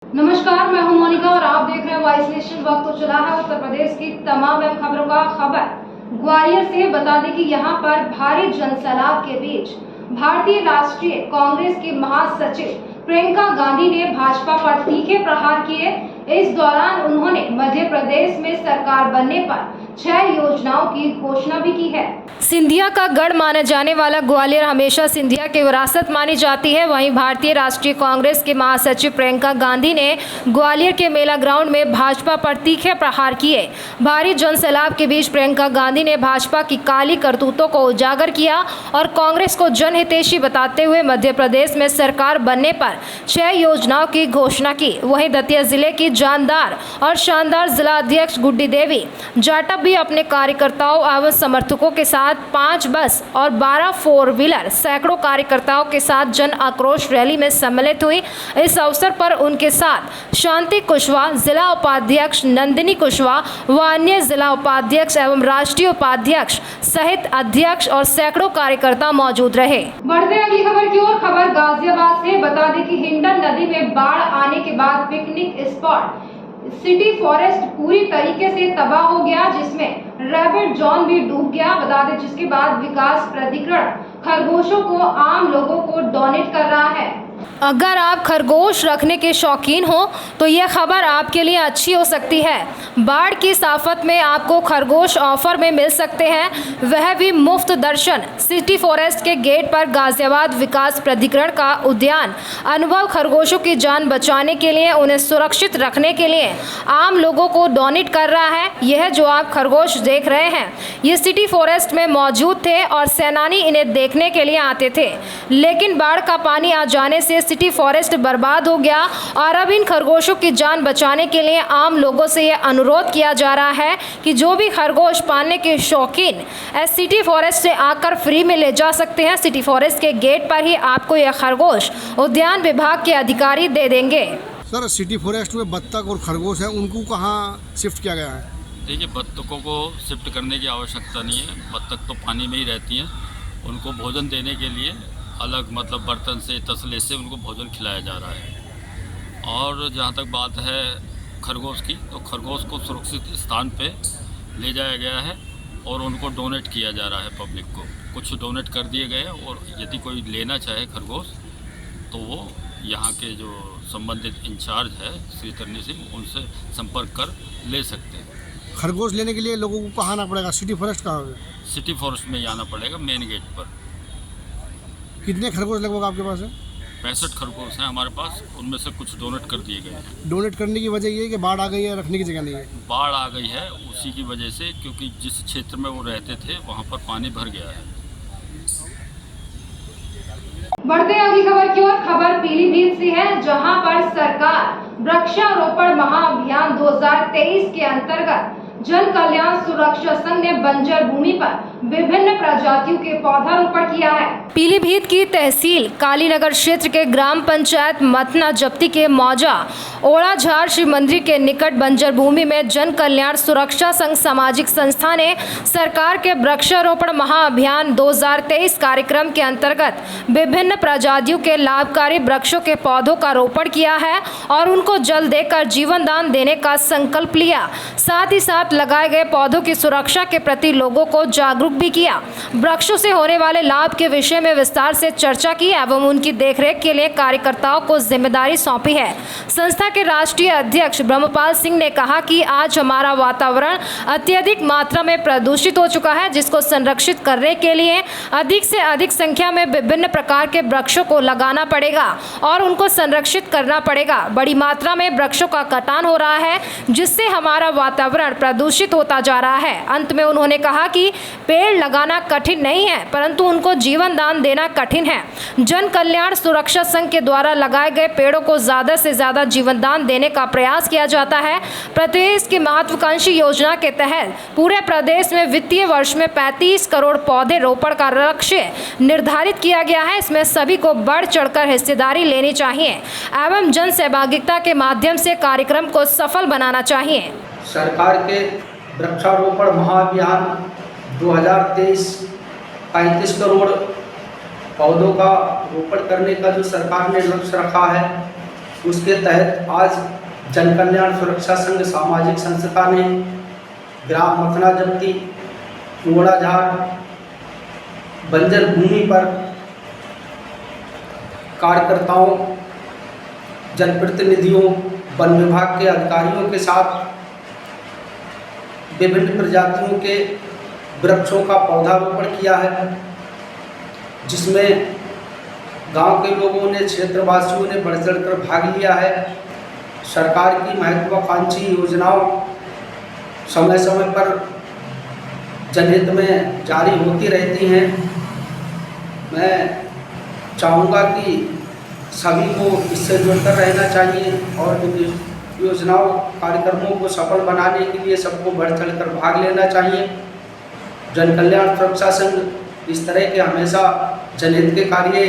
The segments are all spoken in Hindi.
नमस्कार, मैं हूं मोनिका और आप देख रहे हैं वॉइस नेशन। वक्त तो चला है उत्तर प्रदेश की तमाम अहम खबरों का। खबर ग्वालियर से बता दें कि यहां पर भारी जनसैलाब के बीच भारतीय राष्ट्रीय कांग्रेस की महासचिव प्रियंका गांधी ने भाजपा पर तीखे प्रहार किए। इस दौरान उन्होंने मध्य प्रदेश में सरकार बनने पर 6 योजनाओं की घोषणा भी की है। सिंधिया का गढ़ माना जाने वाला ग्वालियर हमेशा सिंधिया की विरासत मानी जाती है। वहीं भारतीय राष्ट्रीय कांग्रेस के महासचिव प्रियंका गांधी ने ग्वालियर के मेला ग्राउंड में भाजपा पर तीखे प्रहार किए। भारी जनसैलाब के बीच प्रियंका गांधी ने भाजपा की काली करतूतों को उजागर किया और कांग्रेस को जनहितैषी बताते हुए मध्य प्रदेश में सरकार बनने पर 6 योजनाओं की घोषणा की। वहीं दतिया जिले की जानदार और शानदार जिला अध्यक्ष गुड्डी देवी जाटव भी अपने कार्यकर्ताओं एवं समर्थकों के साथ 5 बस और 12 4 व्हीलर सैकड़ों कार्यकर्ताओं के साथ जन आक्रोश रैली में सम्मिलित हुई। इस अवसर पर उनके साथ शांति कुशवाहा, जिला उपाध्यक्ष नंदिनी कुशवाहा व अन्य जिला उपाध्यक्ष एवं राष्ट्रीय उपाध्यक्ष सहित अध्यक्ष और सैकड़ों कार्यकर्ता मौजूद रहे। बढ़ते अगली खबर की ओर। खबर गाजियाबाद से बता दें कि हिंडन नदी में बाढ़ आने के बाद पिकनिक स्पॉट सिटी फॉरेस्ट पूरी तरीके से तबाह हो गया, जिसमें रैबिट जोन भी डूब गया। बता दें जिसके बाद विकास प्राधिकरण खरगोशों को आम लोगों को डोनेट कर रहा है। अगर आप खरगोश रखने के शौकीन हो तो यह खबर आपके लिए अच्छी हो सकती है। बाढ़ की इस आफत में आपको खरगोश ऑफर में मिल सकते हैं, वह भी मुफ्त दर्शन। सिटी फॉरेस्ट के गेट पर गाजियाबाद विकास प्राधिकरण का उद्यान अनुभव खरगोशों की जान बचाने के लिए, उन्हें सुरक्षित रखने के लिए आम लोगों को डोनेट कर रहा है। यह जो आप खरगोश देख रहे हैं ये सिटी फॉरेस्ट में मौजूद थे और सैलानी इन्हें देखने के लिए आते थे, लेकिन बाढ़ का पानी आ जाने से सिटी फॉरेस्ट बर्बाद हो गया और अब इन खरगोशों की जान बचाने के लिए आम लोगों से यह अनुरोध किया जा रहा है कि जो भी खरगोश पालने के शौकीन सिटी फॉरेस्ट से आकर फ्री में ले जा सकते हैं। सिटी फॉरेस्ट के गेट पर ही आपको यह खरगोश उद्यान विभाग के अधिकारी दे देंगे। सर, सिटी फॉरेस्ट में बत्तख और खरगोश है, उनको कहाँ शिफ्ट किया गया है? देखिए, बत्तखों को शिफ्ट करने की आवश्यकता नहीं है। बत्तख तो पानी में ही रहती हैं। उनको भोजन देने के लिए अलग मतलब बर्तन से, तसले से उनको भोजन खिलाया जा रहा है। और जहाँ तक बात है खरगोश की, तो खरगोश को सुरक्षित स्थान पे ले जाया गया है और उनको डोनेट किया जा रहा है पब्लिक को। कुछ डोनेट कर दिए गए हैं और यदि कोई लेना चाहे खरगोश तो वो यहाँ के जो संबंधित इंचार्ज है श्री तरनी सिंह, उनसे संपर्क कर ले सकते हैं। खरगोश लेने के लिए लोगों को कहाँ आना पड़ेगा? सिटी फॉरेस्ट कहाँ है? सिटी फॉरेस्ट में ही आना पड़ेगा, मेन गेट पर। कितने खरगोश लगभग आपके पास है? 65 खरगोश हैं हमारे पास, उनमें से कुछ डोनेट कर दिए गए हैं। डोनेट करने की वजह ये है कि बाढ़ आ गई है, रखने की जगह नहीं है। बाढ़ आ गई है उसी की वजह से, क्योंकि जिस क्षेत्र में वो रहते थे वहाँ पर पानी भर गया है। बढ़ते अगली खबर की ओर। खबर पीलीभीत से है, जहां पर सरकार वृक्षारोपण महाअभियान 2023 के अंतर्गत जन कल्याण सुरक्षा संघ ने बंजर भूमि पर विभिन्न प्रजातियों के पौधारोपण किया है। पीलीभीत की तहसील कालीनगर क्षेत्र के ग्राम पंचायत मथना जप्ती के मौजा ओड़ाझार शिव मंदिर के निकट बंजर भूमि में जन कल्याण सुरक्षा संघ सामाजिक संस्था ने सरकार के वृक्षारोपण महाअभियान 2023 कार्यक्रम के अंतर्गत विभिन्न प्रजातियों के लाभकारी वृक्षों के पौधों का रोपण किया है और उनको जल देकर जीवन दान देने का संकल्प लिया। साथ ही साथ लगाए गए पौधों की सुरक्षा के प्रति लोगों को जागरूक भी किया। वृक्षों से होने वाले लाभ के विषय में विस्तार से चर्चा की एवं उनकी देखरेख के लिए कार्यकर्ताओं को जिम्मेदारी सौंपी है। संस्था के राष्ट्रीय अध्यक्ष ब्रह्मपाल सिंह ने कहा कि आज हमारा वातावरण अत्यधिक मात्रा में प्रदूषित हो चुका है, जिसको संरक्षित करने के लिए अधिक से अधिक संख्या में विभिन्न प्रकार के वृक्षों को लगाना पड़ेगा और उनको संरक्षित करना पड़ेगा। बड़ी मात्रा में वृक्षों का कटान हो रहा है, जिससे हमारा वातावरण प्रदूषित होता जा रहा है। अंत में उन्होंने कहा कि पेड़ लगाना कठिन नहीं है, परंतु उनको जीवन दान देना कठिन है। जन कल्याण सुरक्षा संघ के द्वारा लगाए गए पेड़ों को ज्यादा से ज्यादा जीवन दान देने का प्रयास किया जाता है। प्रदेश की महत्वाकांक्षी योजना के तहत पूरे प्रदेश में वित्तीय वर्ष में 35 करोड़ पौधे रोपण का लक्ष्य निर्धारित किया गया है। इसमें सभी को बढ़ चढ़कर हिस्सेदारी लेनी चाहिए एवं जन सहभागिता के माध्यम से कार्यक्रम को सफल बनाना चाहिए। सरकार के वृक्षारोपण महाअभियान 2023 35 करोड़ पौधों का रोपण करने का जो सरकार ने लक्ष्य रखा है, उसके तहत आज जन कल्याण सुरक्षा संघ सामाजिक संस्था ने ग्राम मथना जब्ती, कुंगड़ा झाड़, बंजर भूमि पर कार्यकर्ताओं, जनप्रतिनिधियों, वन विभाग के अधिकारियों के साथ विभिन्न प्रजातियों के वृक्षों का पौधारोपण किया है, जिसमें गांव के लोगों ने, क्षेत्रवासियों ने बढ़ चढ़कर भाग लिया है। सरकार की महत्वाकांक्षी योजनाओं समय समय पर जनहित में जारी होती रहती हैं। मैं चाहूँगा कि सभी को इससे जुड़कर रहना चाहिए और योजनाओं, कार्यक्रमों को सफल बनाने के लिए सबको बढ़ चढ़कर भाग लेना चाहिए। जन कल्याण सुरक्षा संघ इस तरह के हमेशा जनहित के कार्य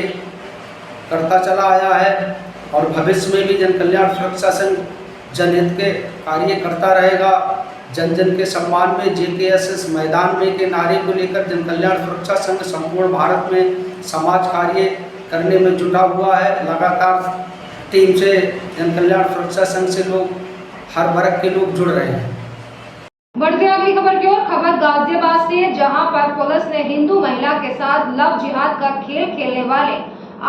करता चला आया है और भविष्य में भी जन कल्याण सुरक्षा संघ जनहित के कार्य करता रहेगा। जन जन के सम्मान में JKSS मैदान में के नारे को लेकर जन कल्याण सुरक्षा संघ संपूर्ण भारत में समाज कार्य करने में जुटा हुआ है। लगातार टीम से जन कल्याण सुरक्षा संघ से लोग, हर वर्ग के लोग जुड़ रहे हैं। बढ़ते अगली खबर की ओर। खबर गाजियाबाद से, जहां पर पुलिस ने हिंदू महिला के साथ लव जिहाद का खेल खेलने वाले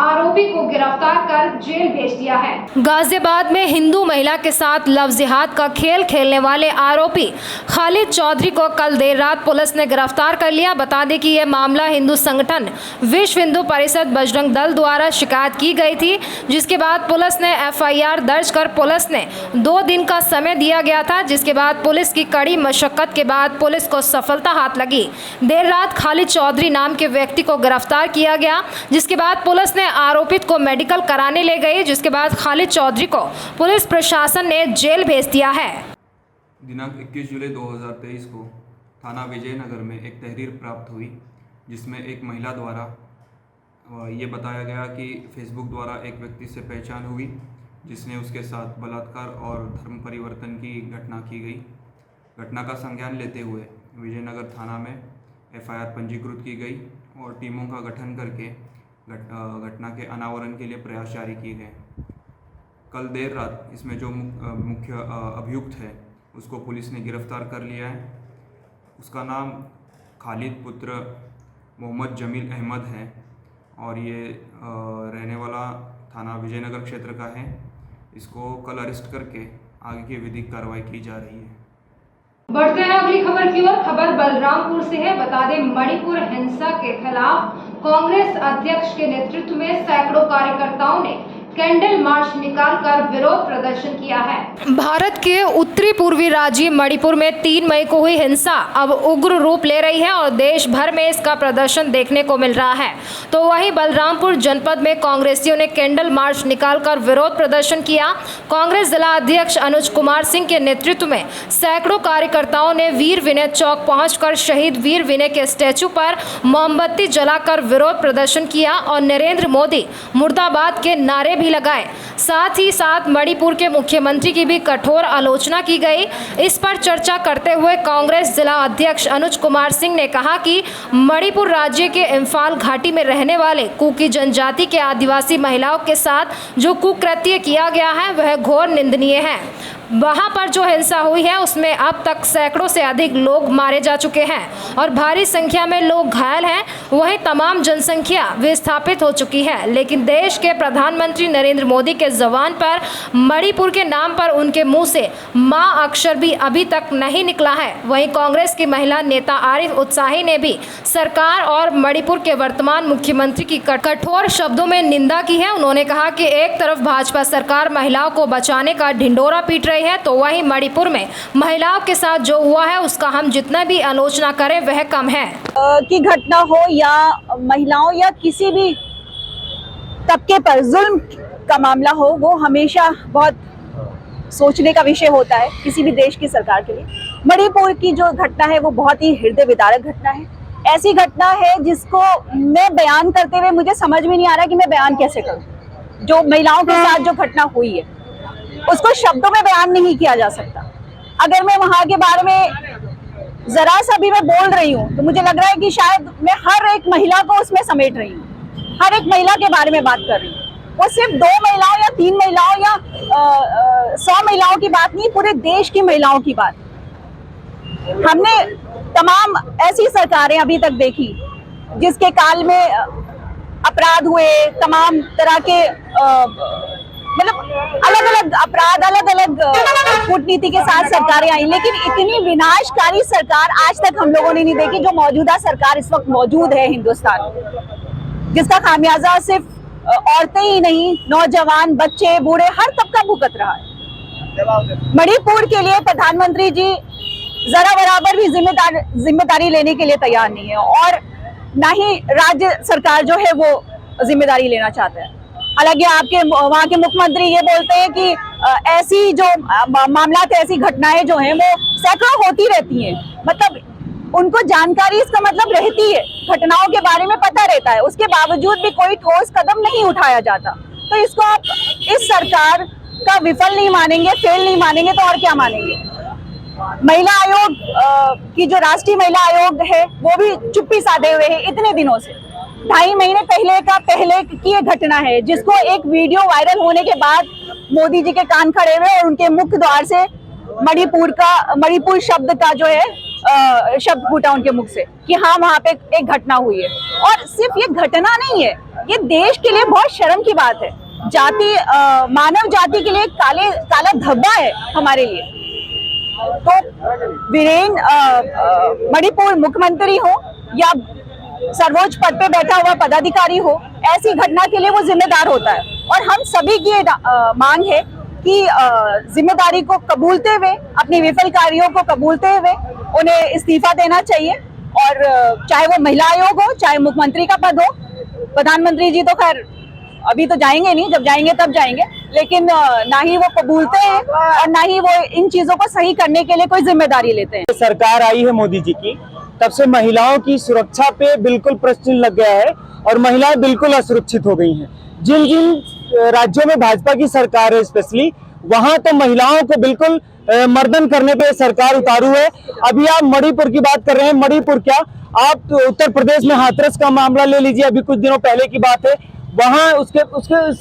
आरोपी को गिरफ्तार कर जेल भेज दिया है। गाजियाबाद में हिंदू महिला के साथ लव जिहाद का खेल खेलने वाले आरोपी खालिद चौधरी को कल देर रात पुलिस ने गिरफ्तार कर लिया। बता दें कि यह मामला हिंदू संगठन विश्व हिंदू परिषद बजरंग दल द्वारा शिकायत की गई थी, जिसके बाद पुलिस ने FIR दर्ज कर पुलिस ने 2 दिन का समय दिया गया था, जिसके बाद पुलिस की कड़ी मशक्कत के बाद पुलिस को सफलता हाथ लगी। देर रात खालिद चौधरी नाम के व्यक्ति को गिरफ्तार किया गया, जिसके बाद पुलिस आरोपित को मेडिकल कराने ले गई, जिसके बाद खालिद चौधरी को पुलिस प्रशासन ने जेल भेज दिया है। दिनांक 21 जुलाई 2023 को थाना विजयनगर में एक तहरीर प्राप्त हुई, जिसमें एक महिला द्वारा ये बताया गया कि फेसबुक द्वारा एक व्यक्ति से पहचान हुई, जिसने उसके साथ बलात्कार और धर्म परिवर्तन की घटना की गई। घटना का संज्ञान लेते हुए विजयनगर थाना में FIR पंजीकृत की गई और टीमों का गठन करके घटना के अनावरण के लिए प्रयास जारी किए गए। कल देर रात इसमें जो मुख्य अभियुक्त है उसको पुलिस ने गिरफ्तार कर लिया है। उसका नाम खालिद पुत्र मोहम्मद जमील अहमद है और ये रहने वाला थाना विजयनगर क्षेत्र का है। इसको कल अरेस्ट करके आगे की विधिक कार्रवाई की जा रही है। बढ़ते हैं अगली खबर की ओर। खबर बलरामपुर से है। बता दें, मणिपुर हिंसा के खिलाफ कांग्रेस अध्यक्ष के नेतृत्व में सैकड़ों कार्यकर्ताओं ने कैंडल मार्च निकालकर विरोध प्रदर्शन किया है। भारत के उत्तरी पूर्वी राज्य मणिपुर में 3 मई को हुई हिंसा अब उग्र रूप ले रही है और देश भर में इसका प्रदर्शन देखने को मिल रहा है। तो वहीं बलरामपुर जनपद में कांग्रेसियों ने कैंडल मार्च निकालकर विरोध प्रदर्शन किया। कांग्रेस जिला अध्यक्ष अनुज कुमार सिंह के नेतृत्व में सैकड़ों कार्यकर्ताओं ने वीर विनय चौक पहुंचकर शहीद वीर विनय के स्टैचू पर मोमबत्ती जलाकर विरोध प्रदर्शन किया और नरेंद्र मोदी मुर्दाबाद के नारे भी लगाए। साथ ही साथ मणिपुर के मुख्यमंत्री की भी कठोर आलोचना की गई। इस पर चर्चा करते हुए कांग्रेस जिला अध्यक्ष अनुज कुमार सिंह ने कहा कि मणिपुर राज्य के इम्फाल घाटी में रहने वाले कुकी जनजाति के आदिवासी महिलाओं के साथ जो कुकृत्य किया गया है वह घोर निंदनीय है। वहां पर जो हिंसा हुई है उसमें अब तक सैकड़ों से अधिक लोग मारे जा चुके हैं और भारी संख्या में लोग घायल हैं। वहीं तमाम जनसंख्या विस्थापित हो चुकी है, लेकिन देश के प्रधानमंत्री नरेंद्र मोदी के जबान पर मणिपुर के नाम पर उनके मुंह से मां अक्षर भी अभी तक नहीं निकला है। वहीं कांग्रेस की महिला नेता आरिफ उत्साही ने भी सरकार और मणिपुर के वर्तमान मुख्यमंत्री की कठोर शब्दों में निंदा की है। उन्होंने कहा कि एक तरफ भाजपा सरकार महिलाओं को बचाने का ढिंडोरा पीट रही है, तो वहीं मणिपुर में महिलाओं के साथ जो हुआ है उसका हम जितना भी आलोचना करें वह कम है। की घटना हो या महिलाओं या किसी भी तबके पर जुल्म का मामला हो, वो हमेशा बहुत सोचने का विषय होता है किसी भी देश की सरकार के लिए। मणिपुर की जो घटना है वो बहुत ही हृदय विदारक घटना है। ऐसी घटना है जिसको मैं बयान करते हुए मुझे समझ में नहीं आ रहा कि मैं बयान कैसे करूं। जो महिलाओं के साथ जो घटना हुई है उसको शब्दों में बयान नहीं किया जा सकता। अगर मैं वहां के बारे में जरा सा भी मैं बोल रही हूँ तो मुझे लग रहा है कि शायद मैं हर एक महिला को उसमें समेट रही हूँ, हर एक महिला के बारे में बात कर रही हूँ। वो सिर्फ 2 महिलाओं या 3 महिलाओं या 100 महिलाओं की बात नहीं, पूरे देश की महिलाओं की बात। हमने तमाम ऐसी सरकारें अभी तक देखी जिसके काल में अपराध हुए, तमाम तरह के मतलब अलग अलग अपराध, अलग अलग कूटनीति के साथ सरकारें आई, लेकिन इतनी विनाशकारी सरकार आज तक हम लोगों ने नहीं देखी जो मौजूदा सरकार इस वक्त मौजूद है हिंदुस्तान में, जिसका खामियाजा सिर्फ औरतें ही नहीं, नौजवान, बच्चे, बूढ़े, हर तबका भुगत रहा है। मणिपुर के लिए प्रधानमंत्री जी जरा बराबर भी जिम्मेदारी लेने के लिए तैयार नहीं है और ना ही राज्य सरकार जो है वो जिम्मेदारी लेना चाहता है। हालांकि आपके वहाँ के मुख्यमंत्री ये बोलते हैं कि ऐसी जो मामला, ऐसी घटनाएं जो हैं वो सैकड़ों होती रहती हैं, मतलब उनको जानकारी इसका मतलब रहती है, घटनाओं के बारे में पता रहता है, उसके बावजूद भी कोई ठोस कदम नहीं उठाया जाता। तो इसको आप इस सरकार का विफल नहीं मानेंगे, फेल नहीं मानेंगे तो और क्या मानेंगे। महिला आयोग की जो राष्ट्रीय महिला आयोग है वो भी चुप्पी साधे हुए है इतने दिनों से। 2.5 महीने पहले की ये घटना है जिसको एक वीडियो वायरल होने के बाद मोदी जी के कान खड़े हुए और उनके मुख्य द्वार से मणिपुर शब्द का जो है शब्द फूटा उनके मुख से कि हाँ वहां पे एक घटना हुई है। और सिर्फ ये घटना नहीं है, ये देश के लिए बहुत शर्म की बात है, मानव जाति के लिए काला धब्बा है हमारे लिए। तो वीरेंद्र मणिपुर मुख्यमंत्री हो या सर्वोच्च पद पे बैठा हुआ पदाधिकारी हो, ऐसी घटना के लिए वो जिम्मेदार होता है और हम सभी की मांग है कि जिम्मेदारी को कबूलते हुए, अपनी विफल कार्यों को कबूलते हुए उन्हें इस्तीफा देना चाहिए। और चाहे वो महिला आयोग हो, चाहे मुख्यमंत्री का पद हो, प्रधानमंत्री जी तो खैर अभी तो जाएंगे नहीं, जब जाएंगे तब जाएंगे, लेकिन ना ही वो कबूलते हैं और ना ही वो इन चीजों को सही करने के लिए कोई जिम्मेदारी लेते हैं। सरकार आई है मोदी जी की, तब से महिलाओं की सुरक्षा पे बिल्कुल प्रश्न लग गया है और महिलाएं बिल्कुल असुरक्षित हो गई हैं। जिन जिन राज्यों में भाजपा की सरकार है स्पेशली, वहां तो महिलाओं को बिल्कुल मर्दन करने पे सरकार उतारू है। अभी आप मणिपुर की बात कर रहे हैं, मणिपुर क्या, आप तो उत्तर प्रदेश में हाथरस का मामला ले लीजिए, अभी कुछ दिनों पहले की बात है, वहां उसके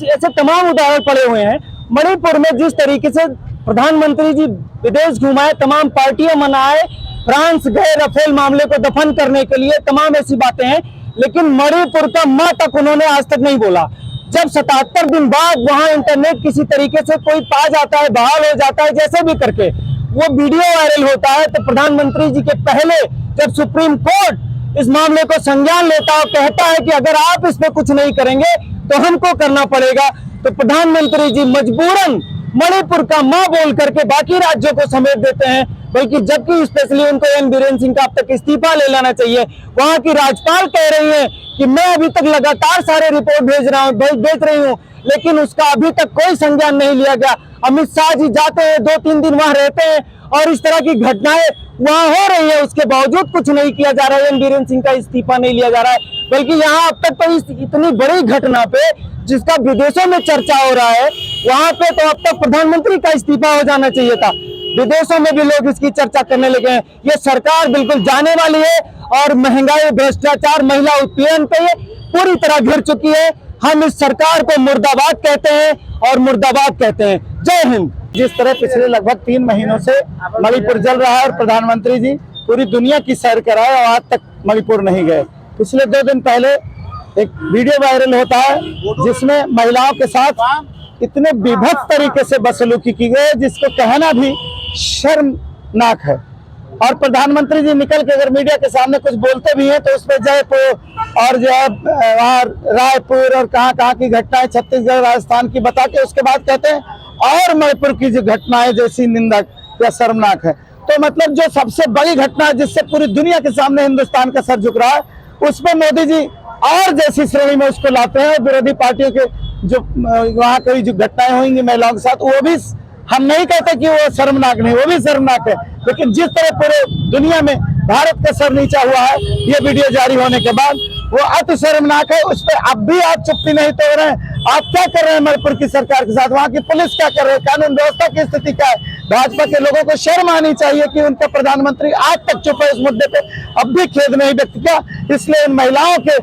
ऐसे तमाम उदाहरण पड़े हुए हैं। मणिपुर में जिस तरीके से प्रधानमंत्री जी विदेश घुमाए, तमाम पार्टियां मनाए, फ्रांस गए राफेल मामले को दफन करने के लिए, तमाम ऐसी बातें हैं, लेकिन मणिपुर का मां तक उन्होंने आज तक नहीं बोला। जब 77 दिन बाद वहां इंटरनेट किसी तरीके से कोई पा जाता है, बहाल हो जाता है, जैसे भी करके वो वीडियो वायरल होता है, तो प्रधानमंत्री जी के पहले जब सुप्रीम कोर्ट इस मामले को संज्ञान लेता और कहता है कि अगर आप इस पे कुछ नहीं करेंगे तो हमको करना पड़ेगा, तो प्रधानमंत्री जी मजबूरन मणिपुर का मां बोल करके बाकी राज्यों को समेट देते हैं। बल्कि जबकि स्पेशली उनको एन बीरेन सिंह का अब तक इस्तीफा ले लेना चाहिए। वहां की राज्यपाल कह रही है कि मैं अभी तक लगातार सारे रिपोर्ट भेज रही हूँ, लेकिन उसका अभी तक कोई संज्ञान नहीं लिया गया। अमित शाह जी जाते हैं, 2-3 दिन वहां रहते हैं और इस तरह की घटनाएं वहां हो रही है, उसके बावजूद कुछ नहीं किया जा रहा है, एन बीरेन सिंह का इस्तीफा नहीं लिया जा रहा है। बल्कि यहाँ अब तक तो इस इतनी बड़ी घटना पे जिसका विदेशों में चर्चा हो रहा है, वहां पे तो अब तक प्रधानमंत्री का इस्तीफा हो जाना चाहिए था। विदेशों में भी लोग इसकी चर्चा करने लगे हैं। ये सरकार बिल्कुल जाने वाली है और महंगाई, भ्रष्टाचार, महिला उत्पीड़न पे ये पूरी तरह घिर चुकी है। हम इस सरकार को मुर्दाबाद कहते हैं और मुर्दाबाद कहते हैं। जय हिंद। जिस तरह पिछले लगभग 3 महीनों से मणिपुर जल रहा है और प्रधानमंत्री जी पूरी दुनिया की सैर कराए और आज तक मणिपुर नहीं गए। पिछले 2 दिन पहले एक वीडियो वायरल होता है जिसमें महिलाओं के साथ इतने विभत्स तरीके से बदसलूकी की गई जिसको कहना भी शर्मनाक है। और प्रधानमंत्री जी निकल के अगर मीडिया के सामने कुछ बोलते भी हैं तो उसमें जयपुर और जो है वहाँ रायपुर और कहाँ की घटनाएं, छत्तीसगढ़, राजस्थान की बता के उसके बाद कहते हैं और मणिपुर की जो घटनाएं जैसी निंदक या शर्मनाक है। तो मतलब जो सबसे बड़ी घटना है जिससे पूरी दुनिया के सामने हिंदुस्तान का सर झुक रहा है, उसमें मोदी जी और जैसी श्रेणी में उसको लाते हैं। विरोधी पार्टियों के जो वहाँ कई जो घटनाएं होंगी महिलाओं के साथ, वो भी हम नहीं कहते कि वो शर्मनाक नहीं, वो भी शर्मनाक है, लेकिन जिस तरह पूरे दुनिया में भारत का सर नीचा हुआ है ये वीडियो जारी होने के बाद, वो अति शर्मनाक है। उस पर अब भी आप चुप्पी नहीं तोड़ रहे हैं। आप क्या कर रहे हैं मणिपुर की सरकार के साथ, वहाँ की पुलिस क्या कर रही है, कानून व्यवस्था की स्थिति क्या है। भाजपा के लोगों को शर्म आनी चाहिए कि उनका प्रधानमंत्री आज तक चुप है इस मुद्दे पे, अब भी खेद नहीं व्यक्त किया। इसलिए इन महिलाओं के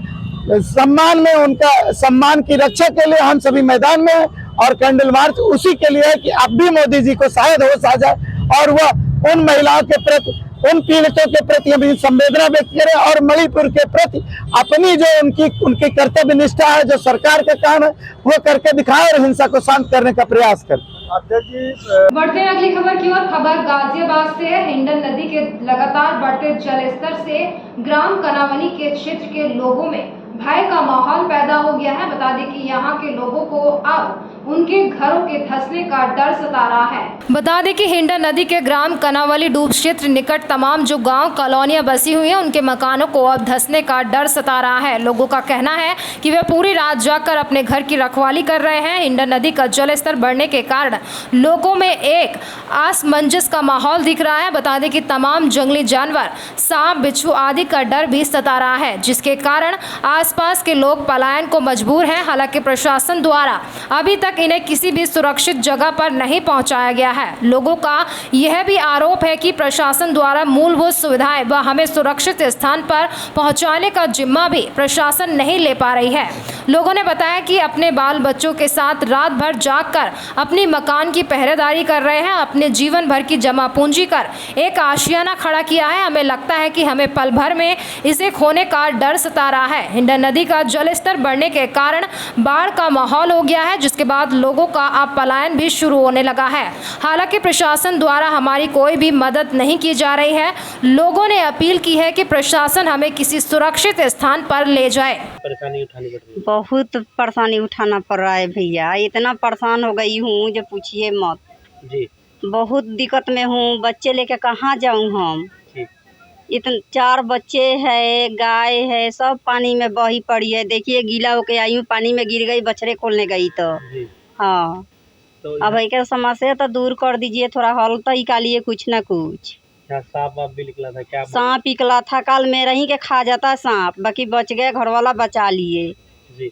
सम्मान में, उनका सम्मान की रक्षा के लिए हम सभी मैदान में हैं। और कैंडल मार्च उसी के लिए है कि अब भी मोदी जी को शायद होश आ जाए और वह उन महिलाओं के प्रति, उन पीड़ितों के प्रति अपनी संवेदना व्यक्त करें और मणिपुर के प्रति अपनी जो उनकी कर्तव्य निष्ठा है, जो सरकार का काम है, वो करके दिखाएं और हिंसा को शांत करने का प्रयास करें। बढ़ते हैं अगली खबर की ओर। खबर गाजियाबाद से है। हिंडन नदी के लगातार बढ़ते जलस्तर से ग्राम कनावली के क्षेत्र के लोगों में भय का माहौल पैदा हो गया है। बता दें कि यहाँ के लोगों को अब उनके घरों के धंसने का डर सता रहा है। बता दें कि हिंडन नदी के ग्राम कनावली डूब क्षेत्र निकट तमाम जो गांव कॉलोनियां बसी हुई हैं, उनके मकानों को अब धंसने का डर सता रहा है। लोगों का कहना है कि वे पूरी रात जागकर अपने घर की रखवाली कर रहे हैं। हिंडन नदी का जलस्तर बढ़ने के कारण लोगों में एक असमंजस का माहौल दिख रहा है। बता दें कि तमाम जंगली जानवर, सांप, बिच्छू आदि का डर भी सता रहा है, जिसके कारण आसपास के लोग पलायन को मजबूर हैं। हालांकि प्रशासन द्वारा अभी तक इन्हें किसी भी सुरक्षित जगह पर नहीं पहुंचाया गया है। लोगों का यह भी आरोप है कि प्रशासन द्वारा मूलभूत सुविधाएं व हमें सुरक्षित स्थान पर पहुंचाने का जिम्मा भी प्रशासन नहीं ले पा रही है। लोगों ने बताया कि अपने बाल बच्चों के साथ रात भर जागकर अपनी मकान की पहरेदारी कर रहे हैं। अपने जीवन भर की जमा पूंजी कर एक आशियाना खड़ा किया है। हमें लगता है कि हमें पल भर में इसे खोने का डर सता रहा है। हिंडन नदी का जलस्तर बढ़ने के कारण बाढ़ का माहौल हो गया है, जिसके बाद लोगों का अब पलायन भी शुरू होने लगा है। हालांकि प्रशासन द्वारा हमारी कोई भी मदद नहीं की जा रही है। लोगों ने अपील की है कि प्रशासन हमें किसी सुरक्षित स्थान पर ले जाए। परेशानी उठानी पड़ रही है। बहुत परेशानी उठाना पड़ रहा है भैया, इतना परेशान हो गई हूँ जो पूछिए मत जी। बहुत दिक्कत में हूँ। बच्चे लेके कहाँ जाऊँ हम? इतने 4 बच्चे है, गाय है, सब पानी में बही पड़ी है। देखिए गीला होके आई हूँ, पानी में गिर गई, बछड़े खोलने गई तो हाँ। तो अब एक समस्या तो दूर कर दीजिए, थोड़ा हल तो निकालिए कुछ न कुछ। सांप वाप भी निकला था क्या? सांप निकला था, कल मेरा ही के खा जाता सांप, बाकी बच गए, घर वाला बचा लिए जी।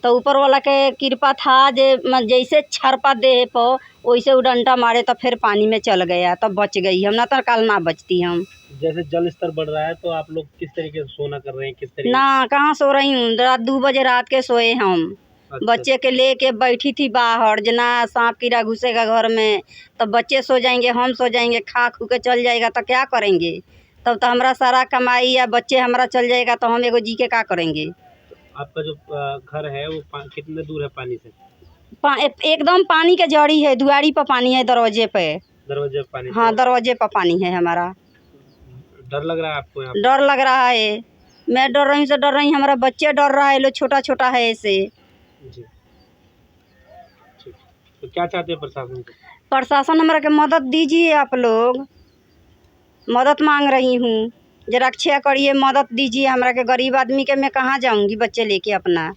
तो ऊपर वाला के कृपा था, जैसे छरपा दे पर वैसे वो डंडा मारे तो फिर पानी में चल गया, तब बच गई। हम ना तो कल ना बचती हम। जैसे जल स्तर बढ़ रहा है तो आप लोग किस तरीके से सोना कर रहे हैं? किस तरीके? ना कहाँ सो रही हूँ, रात 2 बजे रात के सोए हम। अच्छा। बच्चे के लेके बैठी थी बाहर, जना सांप कीड़ा घुसेगा घर में तो बच्चे सो जाएंगे, हम सो जाएंगे, खा खू के चल जाएगा तो क्या करेंगे? तब तो हमारा सारा कमाई या बच्चे हमारा चल जाएगा तो हम एगो जी के क्या करेंगे? आपका जो घर है वो कितने दूर है पानी से? एकदम पानी के जड़ी है, दुआरी पर पानी है, दरवाजे पे। दरवाजे पर पानी? हाँ, दरवाजे पर पानी है हमारा। डर लग रहा है आपको यहाँ? डर लग रहा है, मैं डर रही हूँ से डर रही, हमारा बच्चे डर रहा है, लो छोटा छोटा है ऐसे जी। तो क्या चाहते हैं प्रशासन से? प्रशासन हमारा के मदद दीजिए, आप लोग मदद मांग रही हूँ, जरा रक्षा करिए, मदद दीजिए हमरा के, गरीब आदमी के मैं कहाँ जाऊंगी बच्चे लेके अपना।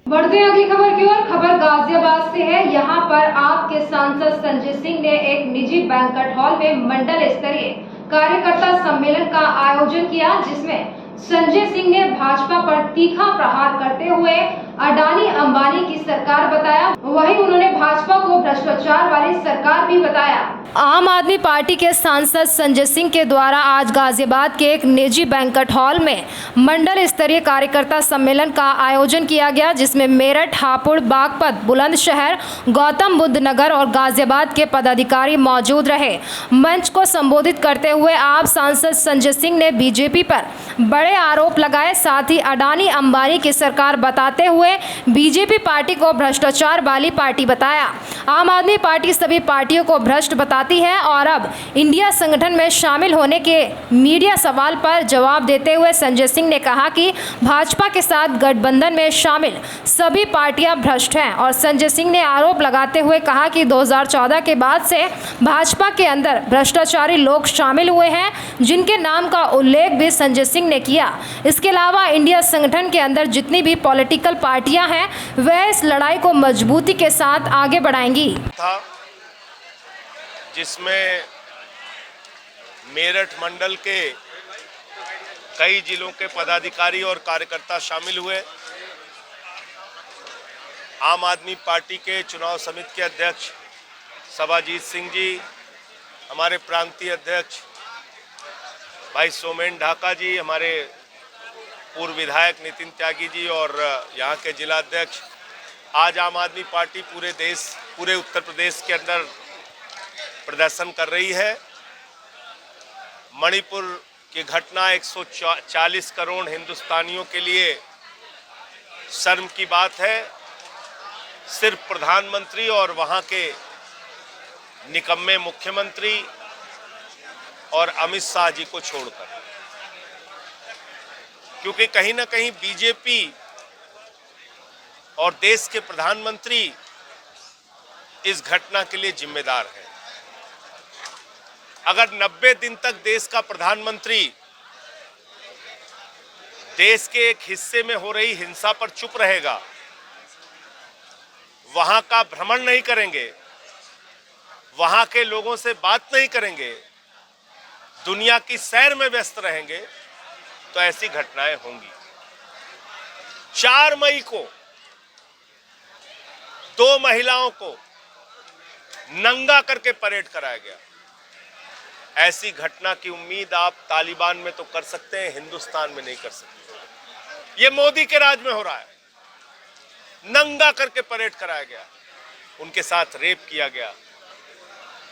बढ़ते हैं अगली खबर की ओर। खबर गाजियाबाद से है। यहाँ पर आपके सांसद संजय सिंह ने एक निजी बैंक्वेट हॉल में मंडल स्तरीय कार्यकर्ता सम्मेलन का आयोजन किया, जिसमें संजय सिंह ने भाजपा पर तीखा प्रहार करते हुए अडानी अंबानी की सरकार बताया। वहीं उन्होंने भाजपा को भ्रष्टाचार वाली सरकार भी बताया। आम आदमी पार्टी के सांसद संजय सिंह के द्वारा आज गाजियाबाद के एक निजी बैंक्वेट हॉल में मंडल स्तरीय कार्यकर्ता सम्मेलन का आयोजन किया गया, जिसमें मेरठ, हापुड़, बागपत, बुलंदशहर, गौतम बुद्ध नगर और गाजियाबाद के पदाधिकारी मौजूद रहे। मंच को संबोधित करते हुए आप सांसद संजय सिंह ने बीजेपी पर बड़े आरोप लगाए, साथ ही अडानी अंबानी की सरकार बताते हुए बीजेपी पार्टी को भ्रष्टाचार वाली पार्टी बताया। आम आदमी पार्टी सभी पार्टियों को भ्रष्ट बताती है और अब इंडिया संगठन में शामिल होने के मीडिया सवाल पर जवाब देते हुए संजय सिंह ने कहा कि भाजपा के साथ गठबंधन में शामिल सभी पार्टियां भ्रष्ट हैं। और संजय सिंह ने आरोप लगाते हुए कहा कि 2014 के बाद से भाजपा के अंदर भ्रष्टाचारी लोग शामिल हुए हैं, जिनके नाम का उल्लेख भी संजय सिंह ने किया। इसके अलावा इंडिया संगठन के अंदर जितनी भी पॉलिटिकल पार्टियां हैं वह इस लड़ाई को मजबूती के साथ आगे बढ़ाएंगी। जिसमें मेरठ मंडल के कई जिलों के पदाधिकारी और कार्यकर्ता शामिल हुए। आम आदमी पार्टी के चुनाव समिति के अध्यक्ष सभाजीत सिंह जी, हमारे प्रांतीय अध्यक्ष भाई सोमेन ढाका जी, हमारे पूर्व विधायक नितिन त्यागी जी और यहाँ के जिला अध्यक्ष, आज आम आदमी पार्टी पूरे उत्तर प्रदेश के अंदर प्रदर्शन कर रही है। मणिपुर की घटना 140 करोड़ हिंदुस्तानियों के लिए शर्म की बात है। सिर्फ प्रधानमंत्री और वहाँ के निकम्मे मुख्यमंत्री और अमित शाह जी को छोड़कर, क्योंकि कहीं ना कहीं बीजेपी और देश के प्रधानमंत्री इस घटना के लिए जिम्मेदार है। अगर 90 दिन तक देश का प्रधानमंत्री देश के एक हिस्से में हो रही हिंसा पर चुप रहेगा, वहां का भ्रमण नहीं करेंगे, वहां के लोगों से बात नहीं करेंगे, दुनिया की सैर में व्यस्त रहेंगे, तो ऐसी घटनाएं होंगी। 4 मई को 2 महिलाओं को नंगा करके परेड कराया गया। ऐसी घटना की उम्मीद आप तालिबान में तो कर सकते हैं, हिंदुस्तान में नहीं कर सकते। ये मोदी के राज में हो रहा है। नंगा करके परेड कराया गया, उनके साथ रेप किया गया,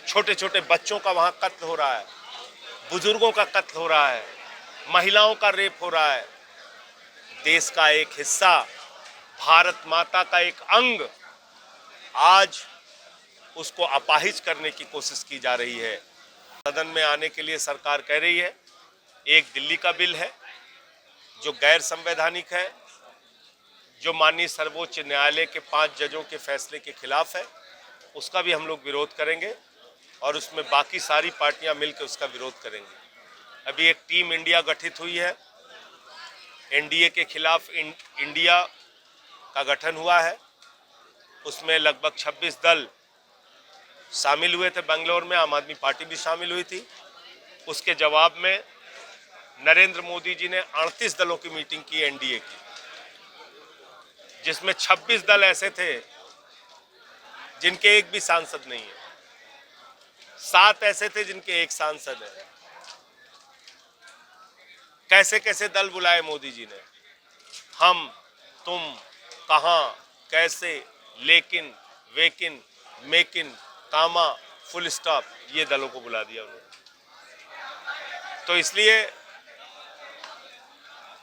छोटे छोटे बच्चों का वहां कत्ल हो रहा है, बुजुर्गों का कत्ल हो रहा है, महिलाओं का रेप हो रहा है। देश का एक हिस्सा, भारत माता का एक अंग, आज उसको अपाहिज करने की कोशिश की जा रही है। सदन में आने के लिए सरकार कह रही है। एक दिल्ली का बिल है जो गैर संवैधानिक है, जो माननीय सर्वोच्च न्यायालय के 5 जजों के फैसले के खिलाफ है, उसका भी हम लोग विरोध करेंगे और उसमें बाकी सारी पार्टियां मिलकर उसका विरोध करेंगी। अभी एक टीम इंडिया गठित हुई है, एनडीए के खिलाफ इंडिया का गठन हुआ है। उसमें लगभग 26 दल शामिल हुए थे। बेंगलोर में आम आदमी पार्टी भी शामिल हुई थी। उसके जवाब में नरेंद्र मोदी जी ने 38 दलों की मीटिंग की एनडीए की, जिसमें 26 दल ऐसे थे जिनके एक भी सांसद नहीं है, 7 ऐसे थे जिनके एक सांसद है। कैसे कैसे दल बुलाए मोदी जी ने, हम, तुम, कहां, कैसे, लेकिन, वेकिन, मेकिन, कामा, फुल स्टॉप, ये दलों को बुला दिया उन्होंने। तो इसलिए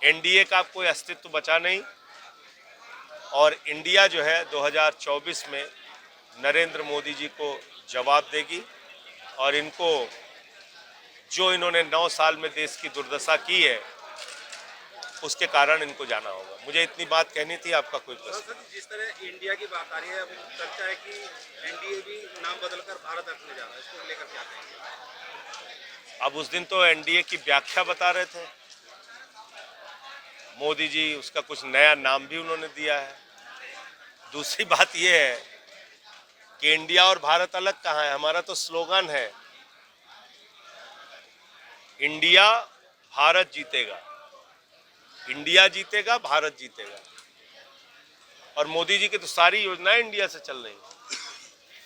एनडीए का कोई अस्तित्व बचा नहीं और इंडिया जो है 2024 में नरेंद्र मोदी जी को जवाब देगी और इनको जो इन्होंने 9 साल में देश की दुर्दशा की है उसके कारण इनको जाना होगा। मुझे इतनी बात कहनी थी। आपका कोई प्रश्न? जिस तरह इंडिया की बात आ रही है, अब चर्चा है कि एनडीए भी नाम बदलकर भारत रखने जा रहा है, इसको लेकर क्या कहेंगे? अब उस दिन तो एनडीए की व्याख्या बता रहे थे मोदी जी, उसका कुछ नया नाम भी उन्होंने दिया है। दूसरी बात यह है कि इंडिया और भारत अलग कहाँ है। हमारा तो स्लोगन है, इंडिया भारत जीतेगा, इंडिया जीतेगा, भारत जीतेगा। और मोदी जी की तो सारी योजनाएं इंडिया से चल रही हैं।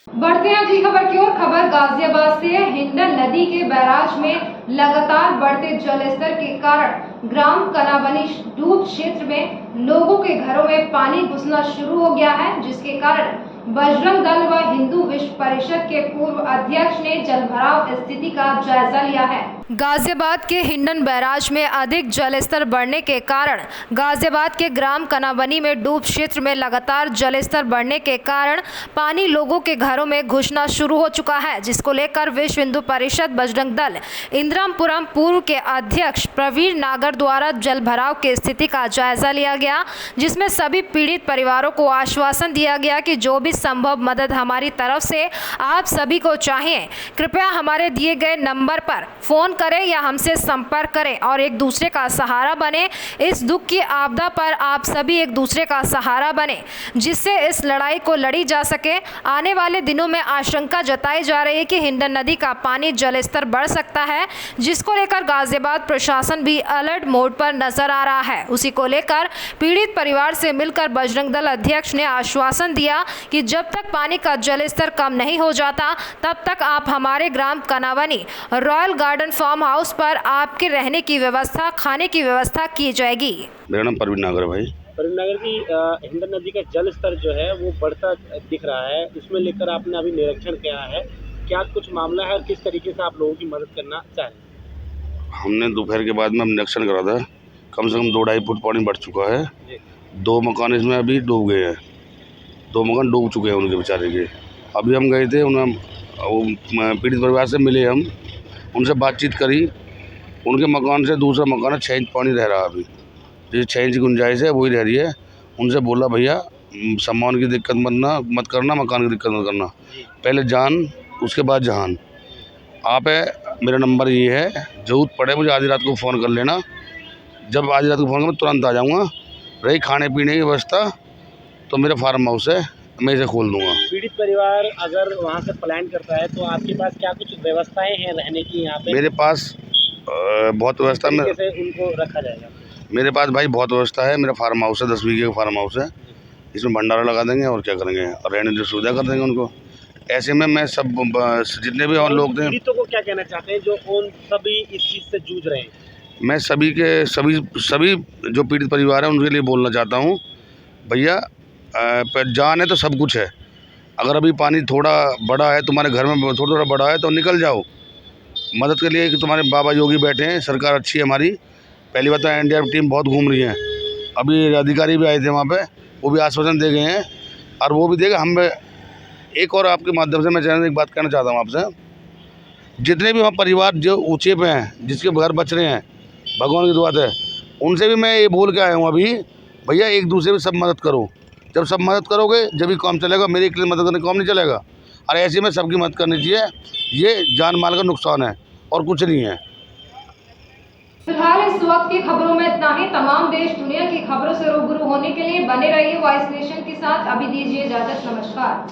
बढ़ते हैं अगली खबर की ओर। खबर गाजियाबाद से है। हिंडन नदी के बैराज में लगातार बढ़ते जलस्तर के कारण ग्राम कनावनी डूब क्षेत्र में लोगों के घरों में पानी घुसना शुरू हो गया है, जिसके कारण बजरंग दल व हिंदू विश्व परिषद के पूर्व अध्यक्ष ने जलभराव स्थिति का जायजा लिया है। गाजियाबाद के हिंडन बैराज में अधिक जलस्तर बढ़ने के कारण गाजियाबाद के ग्राम कनावनी में डूब क्षेत्र में लगातार जलस्तर बढ़ने के कारण पानी लोगों के घरों में घुसना शुरू हो चुका है, जिसको लेकर विश्व हिंदू परिषद बजरंग दल इंदिरापुरम पूर्व के अध्यक्ष प्रवीण नागर द्वारा जलभराव की स्थिति का जायजा लिया गया, जिसमें सभी पीड़ित परिवारों को आश्वासन दिया गया कि जो भी संभव मदद हमारी तरफ से आप सभी को चाहिए, कृपया हमारे दिए गए नंबर पर फोन करें या हमसे संपर्क करें और एक दूसरे का सहारा बने। इस दुख की आपदा पर आप सभी एक दूसरे का सहारा बने, जिससे इस लड़ाई को लड़ी जा सके। आने वाले दिनों में आशंका जताई जा रही है कि हिंडन नदी का पानी जलस्तर बढ़ सकता है, जिसको लेकर गाजियाबाद प्रशासन भी अलर्ट मोड पर नजर आ रहा है। उसी को लेकर पीड़ित परिवार से मिलकर बजरंग दल अध्यक्ष ने आश्वासन दिया कि जब तक पानी का जलस्तर कम नहीं हो जाता तब तक आप हमारे ग्राम Kanawani royal garden farm farm house पर आपके रहने की व्यवस्था, खाने की व्यवस्था की जाएगी। मेरा नाम परवीन नागर है भाई। परवीन नागर की हिंद नदी का जल स्तर जो है वो बढ़ता दिख रहा है, उसमें लेकर आपने अभी निरीक्षण किया है, क्या कुछ मामला है और किस तरीके से आप लोगों की मदद करना चाह रहे हैं? हमने दोपहर के बाद में निरीक्षण करा था, कम से कम 2-2.5 फुट पानी बढ़ चुका है। 2 मकान इसमें अभी डूब गए हैं, 2 मकान डूब चुके हैं उनके बेचारे के। अभी हम गए थे, उन्हें पीड़ित परिवार से मिले, हम उनसे बातचीत करी। उनके मकान से दूसरा मकान है 6 इंच पानी रह रहा है अभी, जैसे 6 इंच की गुंजाइश है वही रह रही है। उनसे बोला भैया सामान की दिक्कत मत करना, मकान की दिक्कत मत करना, पहले जान उसके बाद जहान। आप मेरा नंबर ये है, जरूरत पड़े मुझे आधी रात को फ़ोन कर लेना, जब आधी रात को फ़ोन कर मैं तुरंत आ जाऊँगा। रही खाने पीने की व्यवस्था तो मेरा फार्म हाउस है, मैं इसे खोल दूँगा। पीड़ित परिवार अगर वहाँ से पलायन करता है तो आपके पास क्या कुछ व्यवस्थाएं हैं रहने की यहाँ पे? मेरे पास बहुत व्यवस्था में उनको रखा जाएगा। मेरे पास भाई बहुत व्यवस्था है। मेरा फार्म हाउस है, 10 बीघे का फार्म हाउस है, इसमें भंडारा लगा देंगे और क्या करेंगे, और रहने की सुविधा कर देंगे उनको। ऐसे में मैं सब जितने भी और लोग थे, पीड़ितों को क्या कहना चाहते हैं जो उन सभी इस चीज़ से जूझ रहे हैं? मैं सभी जो पीड़ित परिवार है उनके लिए बोलना चाहता हूँ, भैया जान है तो सब कुछ है। अगर अभी पानी थोड़ा बड़ा है, तुम्हारे घर में थोड़ा बड़ा है तो निकल जाओ मदद के लिए, कि तुम्हारे बाबा योगी बैठे हैं, सरकार अच्छी है हमारी। पहली बात तो NDRF टीम बहुत घूम रही है, अभी अधिकारी भी आए थे वहाँ पे, वो भी आश्वासन दे गए हैं और वो भी देगा। हम एक और आपके माध्यम से मैं चैनल एक बात कहना चाहता हूँ आपसे, जितने भी वहाँ परिवार जो ऊँचे पे हैं, जिसके घर बच रहे हैं, भगवान की दुआ है, उनसे भी मैं ये बोल के आया हूँ अभी, भैया एक दूसरे में सब मदद करो। जब सब मदद करोगे जब भी काम चलेगा, मेरे के लिए मदद करने काम नहीं चलेगा। और ऐसे में सबकी मदद करनी चाहिए, ये जान माल का नुकसान है और कुछ नहीं है। फिलहाल इस वक्त की खबरों में इतना ही। तमाम देश दुनिया की खबरों से रूबरू होने के लिए बने रहिए वॉइस नेशन के साथ। अभी दीजिए इजाजत, नमस्कार।